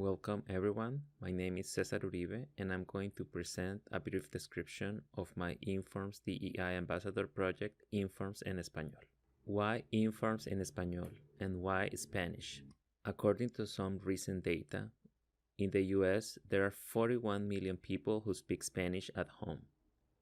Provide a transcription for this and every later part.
Welcome everyone, my name is Cesar Uribe and I'm going to present a brief description of my Informs DEI Ambassador project, Informs en Español. Why Informs en Español and why Spanish? According to some recent data, in the US there are 41 million people who speak Spanish at home,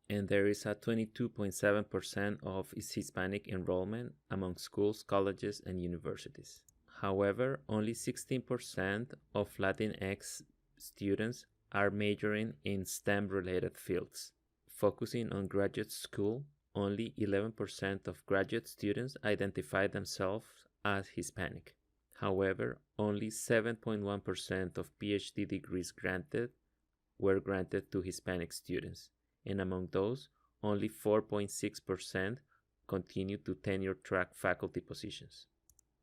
and there is a 22.7% of Hispanic enrollment among schools, colleges, and universities. However, only 16% of Latinx students are majoring in STEM-related fields. Focusing on graduate school, only 11% of graduate students identify themselves as Hispanic. However, only 7.1% of PhD degrees granted were granted to Hispanic students, and among those, only 4.6% continue to tenure-track faculty positions.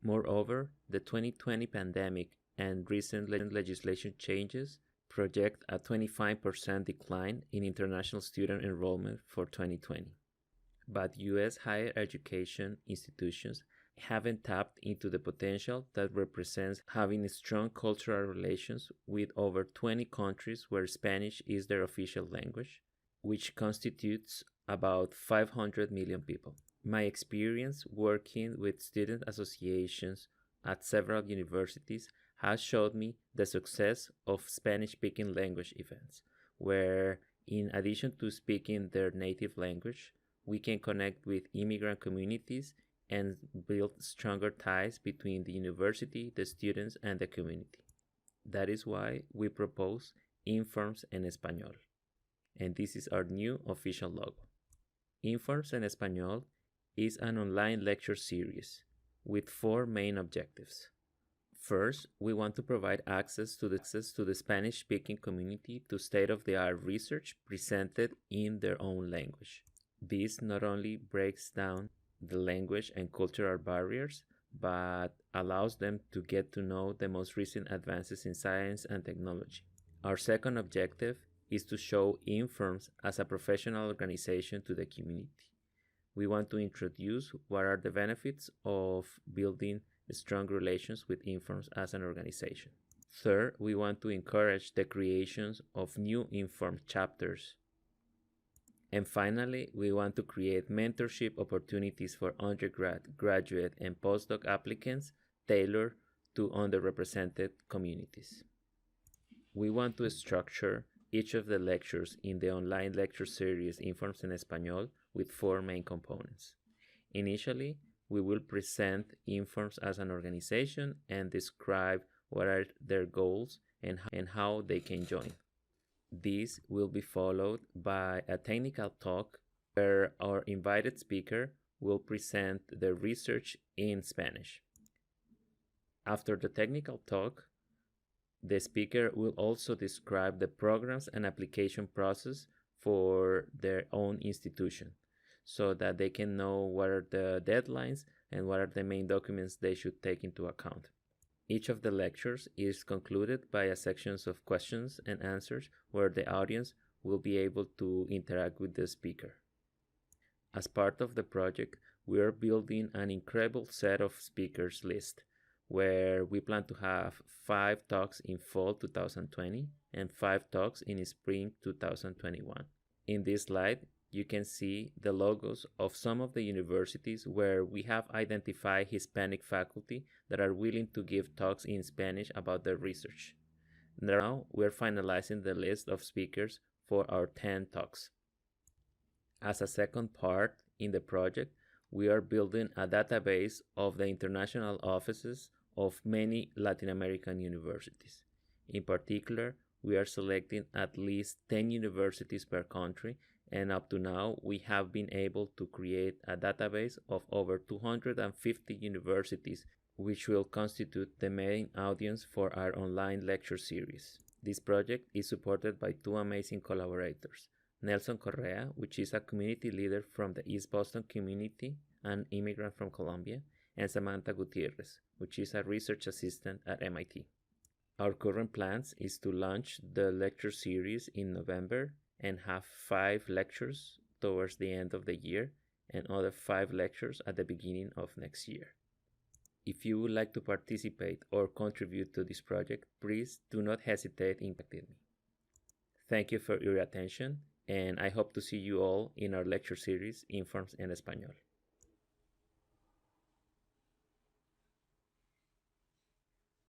Moreover, the 2020 pandemic and recent legislation changes project a 25% decline in international student enrollment for 2020. But U.S. higher education institutions haven't tapped into the potential that represents having strong cultural relations with over 20 countries where Spanish is their official language, which constitutes about 500 million people. My experience working with student associations at several universities has showed me the success of Spanish-speaking language events, where in addition to speaking their native language, we can connect with immigrant communities and build stronger ties between the university, the students, and the community. That is why we propose Informs en Español, and this is our new official logo. Informs en Español is an online lecture series with 4 main objectives. First, we want to provide access to the Spanish-speaking community to state-of-the-art research presented in their own language. This not only breaks down the language and cultural barriers, but allows them to get to know the most recent advances in science and technology. Our second objective is to show Informs as a professional organization to the community. We want to introduce what are the benefits of building strong relations with Informs as an organization. Third, we want to encourage the creations of new Inform chapters. And finally, we want to create mentorship opportunities for undergrad, graduate, and postdoc applicants tailored to underrepresented communities. We want to structure each of the lectures in the online lecture series Informs en Español with 4 main components. Initially, we will present Informs as an organization and describe what are their goals and how they can join. This will be followed by a technical talk where our invited speaker will present the research in Spanish. After the technical talk, the speaker will also describe the programs and application process for their own institution so that they can know what are the deadlines and what are the main documents they should take into account. Each of the lectures is concluded by a section of questions and answers where the audience will be able to interact with the speaker. As part of the project, we are building an incredible set of speakers list where we plan to have 5 talks in fall 2020 and 5 talks in spring 2021. In this slide, you can see the logos of some of the universities where we have identified Hispanic faculty that are willing to give talks in Spanish about their research. Now we're finalizing the list of speakers for our 10 talks. As a second part in the project, we are building a database of the international offices of many Latin American universities. In particular, we are selecting at least 10 universities per country, and up to now, we have been able to create a database of over 250 universities, which will constitute the main audience for our online lecture series. This project is supported by 2 amazing collaborators, Nelson Correa, which is a community leader from the East Boston community, an immigrant from Colombia, and Samantha Gutierrez, which is a research assistant at MIT. Our current plans is to launch the lecture series in November and have 5 lectures towards the end of the year and other 5 lectures at the beginning of next year. If you would like to participate or contribute to this project, please do not hesitate in contacting me. Thank you for your attention, and I hope to see you all in our lecture series, Informs en Español.